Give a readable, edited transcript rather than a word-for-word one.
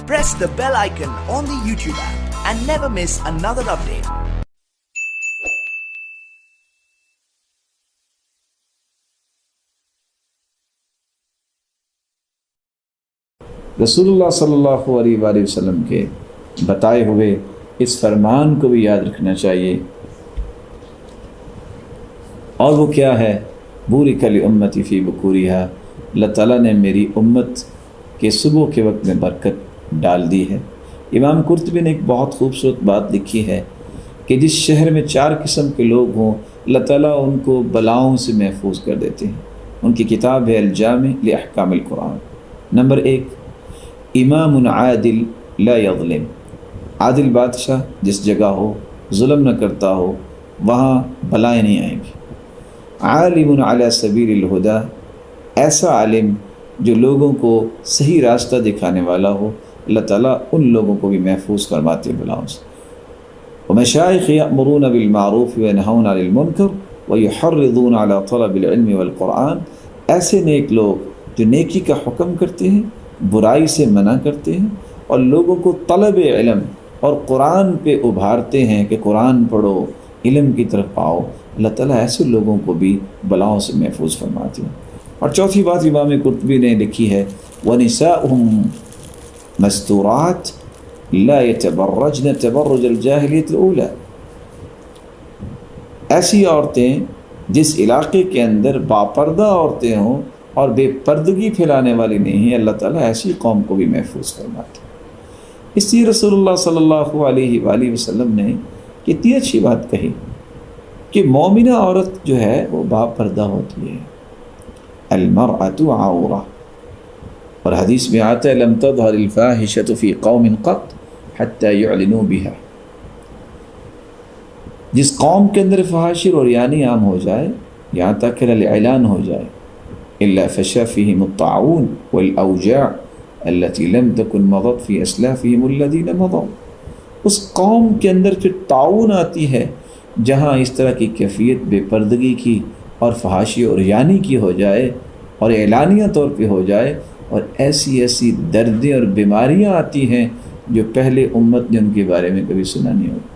press the bell icon on the YouTube app and never miss another update. رسول اللہ صلی اللہ علیہ وآلہ وسلم کے بتائے ہوئے اس فرمان کو بھی یاد رکھنا چاہیے، اور وہ کیا ہے؟ بورک لامتی فی بکورہا، اللہ تعالیٰ نے میری امت کے صبح کے وقت میں برکت ڈال دی ہے۔ امام قرطبی نے ایک بہت خوبصورت بات لکھی ہے کہ جس شہر میں 4 قسم کے لوگ ہوں اللہ تعالیٰ ان کو بلاؤں سے محفوظ کر دیتے ہیں۔ ان کی کتاب ہے الجامع لاحکام القرآن۔ نمبر 1، امام عادل لا یظلم، عادل بادشاہ جس جگہ ہو ظلم نہ کرتا ہو وہاں بلائیں نہیں آئیں گی۔ عالم علی سبیل الہدی، ایسا عالم جو لوگوں کو صحیح راستہ دکھانے والا ہو، اللہ تعالیٰ ان لوگوں کو بھی محفوظ فرماتے ہیں بلاؤں سے۔ ومشائخ یأمرون بالمعروف وینہون عن المنکر ویحرضون علی طلب العلم والقرآن، ایسے نیک لوگ جو نیکی کا حکم کرتے ہیں، برائی سے منع کرتے ہیں، اور لوگوں کو طلب علم اور قرآن پہ ابھارتے ہیں کہ قرآن پڑھو، علم کی طرف آؤ، اللہ تعالیٰ ایسے لوگوں کو بھی بلاؤں سے محفوظ فرماتے ہیں۔ اور چوتھی بات امام قرطبی نے لکھی ہے، وَنِسَاؤُهُمْ مَسْتُورَاتٌ لَا يَتَبَرَّجْنَ تَبَرُّجَ الْجَاهِلِيَّةِ الْأُولَى، ایسی عورتیں جس علاقے کے اندر باپردہ عورتیں ہوں اور بے پردگی پھیلانے والی نہیں ہیں، اللہ تعالیٰ ایسی قوم کو بھی محفوظ فرماتے ہیں۔ اس لیے رسول اللہ صلی اللہ علیہ وآلہ وسلم نے کتنی اچھی بات کہی کہ مومنہ عورت جو ہے وہ باپردہ ہوتی ہے، المرأة عورہ، اور حدیث میں آتا ہے لم تظہر الفاحشۃ فی قوم قط حتی یعلنوا بها، جس قوم کے اندر فحاشی اور یعنی عام ہو جائے یہاں تک کہ اعلان ہو جائے، الا فشا فیہم الطاعون والاوجاع التي لم تكن مضت في اسلافهم الذين مضوا، اس قوم کے اندر پھر طاعون آتی ہے جہاں اس طرح کی کیفیت بے پردگی کی اور فحاشی اور یعنی کی ہو جائے اور اعلانیہ طور پہ ہو جائے، اور ایسی ایسی دردیں اور بیماریاں آتی ہیں جو پہلے امت نے ان کے بارے میں کبھی سنا نہیں ہوگا۔